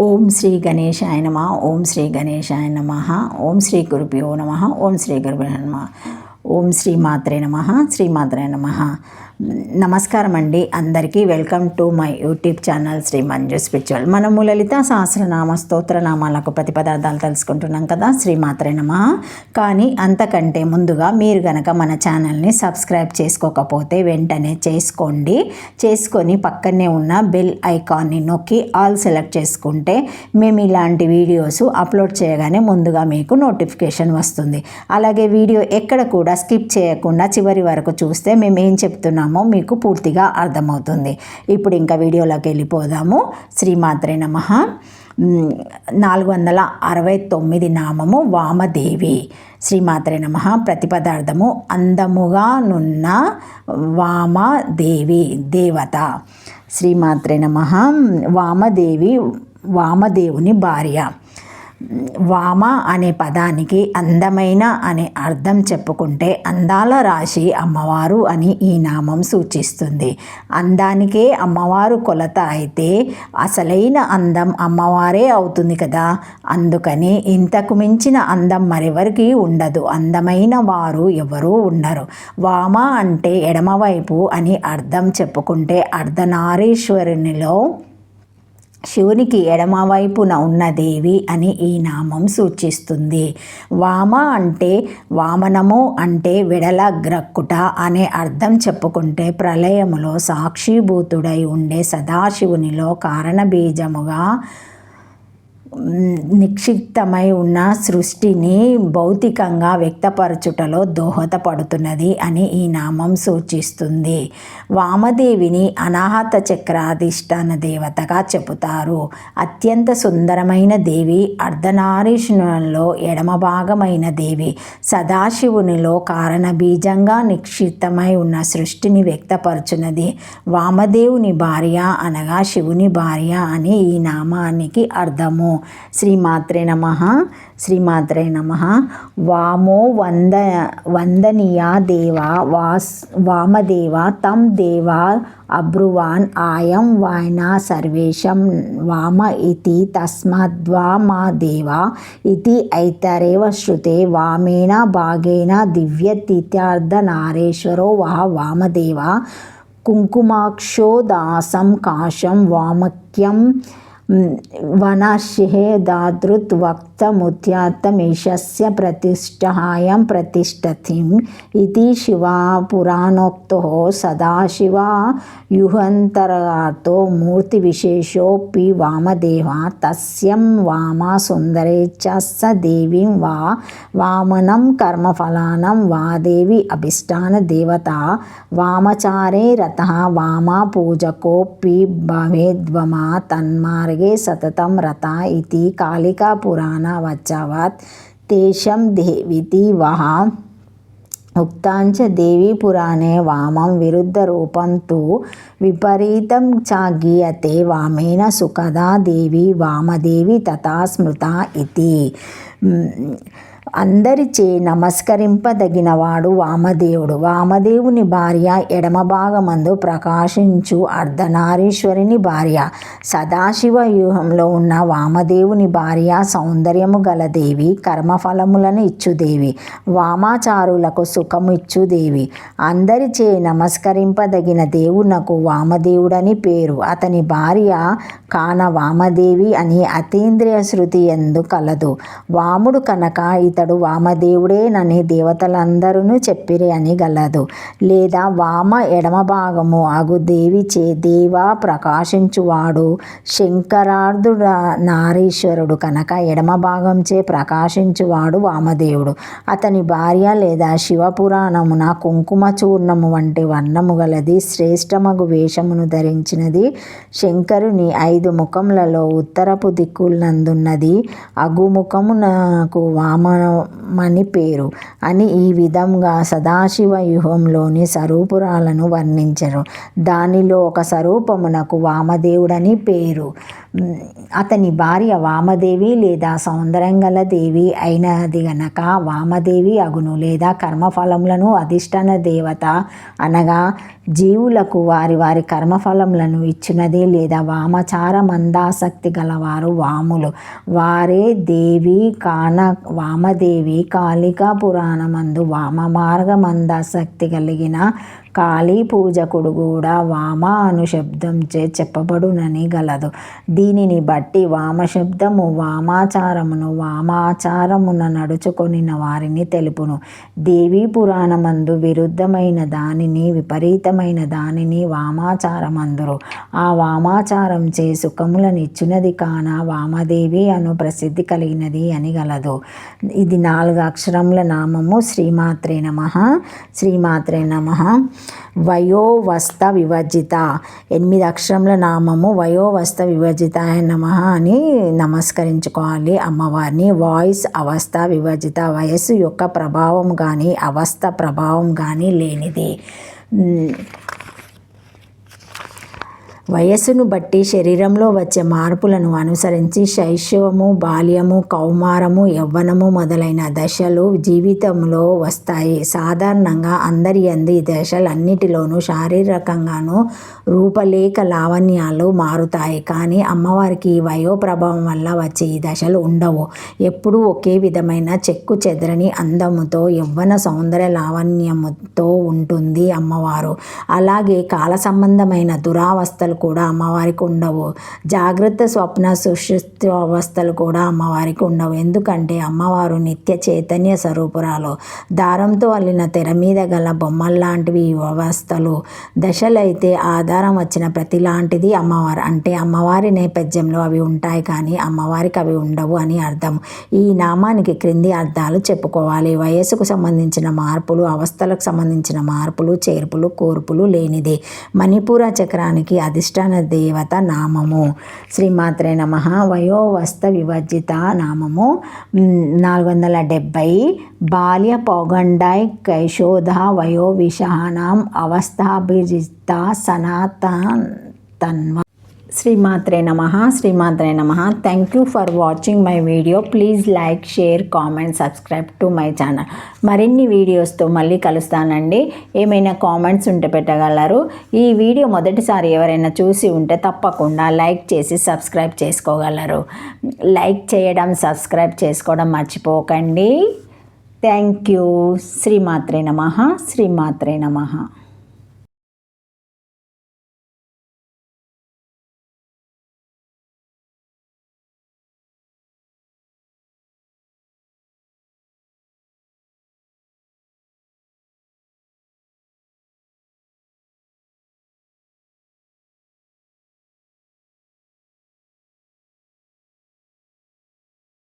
ఓం శ్రీ గణేశాయ నమః. ఓం శ్రీ గణేశాయ నమః. ఓం శ్రీ గురుభ్యో నమః. ఓం శ్రీ గురుభ్యో నమః. ఓం శ్రీ మాత్రే నమః. శ్రీ మాత్రే నమః. నమస్కారం అండి అందరికీ. Welcome to my YouTube channel Shri Manju spiritual. మనము లలితా సహస్రనామ స్తోత్ర నామాలకు ప్రతిపదార్థాలు తెలుసుకుంటున్నాం కదా, శ్రీ మాత్రే నమః. కానీ అంతకంటే ముందుగా మీరు గనక మన ఛానల్ని సబ్స్క్రైబ్ చేసుకోకపోతే వెంటనే చేసుకొని పక్కనే ఉన్న బెల్ ఐకాన్ని నొక్కి ఆల్ సెలెక్ట్ చేసుకుంటే మేము ఇలాంటి వీడియోస్ అప్లోడ్ చేయగానే ముందుగా మీకు నోటిఫికేషన్ వస్తుంది. అలాగే వీడియో ఎక్కడ కూడా స్కిప్ చేయకుండా చివరి వరకు చూస్తే మేము ఏం చెప్తున్నామో మీకు పూర్తిగా అర్థమవుతుంది. ఇప్పుడు ఇంకా వీడియోలోకి వెళ్ళిపోదాము. శ్రీమాత్రే నమః. 469 నామము వామదేవి. శ్రీమాత్రే నమః. ప్రతిపదార్థము అందముగా నున్న వామదేవి దేవత. శ్రీమాత్రే నమః. వామదేవి వామదేవుని భార్య. వామ అనే పదానికి అందమైన అనే అర్థం చెప్పుకుంటే అందాల రాశి అమ్మవారు అని ఈ నామం సూచిస్తుంది. అందానికే అమ్మవారు కొలత అయితే అసలైన అందం అమ్మవారే అవుతుంది కదా. అందుకని ఇంతకు మించిన అందం మరెవరికి ఉండదు. అందమైన వారు ఎవరూ ఉండరు. వామ అంటే ఎడమవైపు అని అర్థం చెప్పుకుంటే అర్ధనారీశ్వరునిలో శివునికి ఎడమవైపున ఉన్న దేవి అని ఈ నామం సూచిస్తుంది. వామ అంటే వామనము అంటే వెడల గ్రక్కుట అనే అర్థం చెప్పుకుంటే ప్రళయములో సాక్షిభూతుడై ఉండే సదాశివునిలో కారణబీజముగా నిక్షిప్తమై ఉన్న సృష్టిని భౌతికంగా వ్యక్తపరచుటలో దోహదపడుతున్నది అని ఈ నామం సూచిస్తుంది. వామదేవిని అనాహత చక్రాధిష్టాన దేవతగా చెబుతారు. అత్యంత సుందరమైన దేవి, అర్ధనారీశ్వరునిలో ఎడమ భాగమైన దేవి, సదాశివునిలో కారణబీజంగా నిక్షిప్తమై ఉన్న సృష్టిని వ్యక్తపరచున్నది. వామదేవుని భార్య అనగా శివుని భార్య అని ఈ నామానికి అర్థము. శ్రీమాత్రే నమః. శ్రీమాత్రే నమః. వామో వందనీయా దేవా వామదేవ తం దేవా అబ్రువాన్ ఆయం వాయనా సర్వేషం వామ ఇతి తస్మాద్వామదేవ ఇతి ఐతరేవ శ్రుతే వామేన భాగేన దివ్యతిథ్యార్ధనారీశ్వరో వహ వామదేవ కుంకుమాక్షో దాసం కాశం వామక్యం వనశిహే దాదృత్ వక్తముత్యాత్తమేషస్య ప్రతిష్ఠాయం ప్రతిష్ఠతిం ఇతి శివపురాణోక్తో సదాశివ యుహంతరాతో మూర్తివిశేషోపి వామదేవ తస్యం వామ సుందరే చ స దేవీం వా వామనం కర్మఫలానం వాదేవి అభిష్టాన దేవత వామచారే రతః వామ పూజకోపి భవేద్వమా తన్మార్గే సతతం రత ఇతి కాళికా పురాణ వచ్చావత్ తేషం దేవితి వహ ఉక్తాంచ దేవీ పురాణే వామం విరుద్ధ రూపం తు విపరీతం చ గీయతే వామేన సుఖదా దేవి వామదేవి తథా స్మృత ఇతి. అందరిచే నమస్కరింపదగినవాడు వామదేవుడు. వామదేవుని భార్య ఎడమ భాగమందు ప్రకాశించు అర్ధనారీశ్వరుని భార్య. సదాశివ వ్యూహంలో ఉన్న వామదేవుని భార్య సౌందర్యము గల దేవి, కర్మఫలములను ఇచ్చుదేవి, వామాచారులకు సుఖము ఇచ్చుదేవి. అందరిచే నమస్కరింపదగిన దేవునకు వామదేవుడని పేరు. అతని భార్య కాన వామదేవి అని అతీంద్రియ శృతి యందు కలదు. వాముడు కనుక ఇతడు వామదేవుడేనని దేవతలందరూ చెప్పిరి అని గలదు. లేదా వామ ఎడమ భాగము అగు దేవిచే దేవా ప్రకాశించువాడు శంకరార్ధుడ నారీశ్వరుడు కనుక ఎడమ భాగంచే ప్రకాశించువాడు వామదేవుడు. అతని భార్య లేదా శివపురాణమున కుంకుమ చూర్ణము వంటి వర్ణము గలది, శ్రేష్టమగు వేషమును ధరించినది, శంకరుని 5 ముఖములలో ఉత్తరపు దిక్కులందున్నది. అగు ముఖమునకు స్వరూపమని పేరు అని ఈ విధంగా సదాశివ వ్యూహంలోని స్వరూపురాలను వర్ణించరు. దానిలో ఒక స్వరూపమునకు వామదేవుడని పేరు. అతని భార్య వామదేవి లేదా సౌందర్యంగల దేవి అయినది గనక వామదేవి అగును. లేదా కర్మఫలములను అధిష్టాన దేవత అనగా జీవులకు వారి వారి కర్మఫలములను ఇచ్చినది లేదా వామచార మందాసక్తి గలవారు వాములు. వారే దేవి కాన వామదేవి. కాళికా పురాణమందు వామ మార్గ మందాసక్తి కలిగిన కాళీ పూజకుడు కూడా వామ అను శబ్దంచే చెప్పబడునని గలదు. దీనిని బట్టి వామశబ్దము వామాచారమును వామాచారమున నడుచుకొనిన వారిని తెలుపును. దేవీ పురాణమందు విరుద్ధమైన దానిని విపరీతమైన దానిని వామాచారమందురు. ఆ వామాచారం చే సుఖములనిచ్చునది కాన వామదేవి అను ప్రసిద్ధి కలిగినది అని గలదు. ఇది 4 అక్షరముల నామము. శ్రీమాత్రే నమః. శ్రీమాత్రే నమః. వయోవస్థ వివర్జిత 8 అక్షరముల నామము. వయోవస్థ వివర్జితాయ నమః అని నమస్కరించుకోవాలి అమ్మవారిని. వాయిస్ అవస్థ వివర్జిత, వయస్సు యొక్క ప్రభావం కానీ అవస్థ ప్రభావం కానీ లేనిది. వయస్సును బట్టి శరీరంలో వచ్చే మార్పులను అనుసరించి శైశవము, బాల్యము, కౌమారము, యవ్వనము మొదలైన దశలు జీవితంలో వస్తాయి. సాధారణంగా అందరి యందు ఈ దశలన్నిటిలోనూ శారీరకంగాను రూపలేఖ లావణ్యాలు మారుతాయి. కానీ అమ్మవారికి ఈ వయో ప్రభావం వల్ల వచ్చే ఈ దశలు ఉండవు. ఎప్పుడూ ఒకే విధమైన చెక్కు చెదరని అందముతో యవ్వన సౌందర్య లావణ్యముతో ఉంటుంది అమ్మవారు. అలాగే కాల సంబంధమైన దురావస్థలు కూడా అమ్మవారికి ఉండవు. జాగ్రత్త స్వప్న సుషుప్తి అవస్థలు కూడా అమ్మవారికి ఉండవు. ఎందుకంటే అమ్మవారు నిత్య చైతన్య స్వరూపురాలు. దారంతో అల్లిన తెర మీద గల బొమ్మల్లాంటివి ఈ అవస్థలు. దశలైతే ఆధారం వచ్చిన ప్రతి లాంటిది అమ్మవారు. అంటే అమ్మవారి నేపథ్యంలో అవి ఉంటాయి కానీ అమ్మవారికి అవి ఉండవు అని అర్థం. ఈ నామానికి క్రింది అర్థాలు చెప్పుకోవాలి. వయస్సుకు సంబంధించిన మార్పులు, అవస్థలకు సంబంధించిన మార్పులు, చేర్పులు, కూర్పులు లేనిది. మణిపూర చక్రానికి అధిష్టాన దేవత నామము. శ్రీమాత్రే నమః. వయోవస్థ వివర్జిత నామము 470. బాల్య పౌగండాయ్ కైశోధ వయో విషానాం అవస్థాభిజిత సనాతన్వ. శ్రీమాత్రే నమః. శ్రీమాత్రే నమః. Thank you for watching my video. Please like, share, comment, subscribe to my channel. మరిన్ని వీడియోస్తో మళ్ళీ కలుస్తానండి. ఏమైనా కామెంట్స్ ఉంటే పెట్టగలరు. ఈ వీడియో మొదటిసారి ఎవరైనా చూసి ఉంటే తప్పకుండా లైక్ చేసి సబ్స్క్రైబ్ చేసుకోగలరు. లైక్ చేయడం, సబ్స్క్రైబ్ చేసుకోవడం మర్చిపోకండి. Thank you. శ్రీమాత్రే నమః. శ్రీమాత్రే నమః.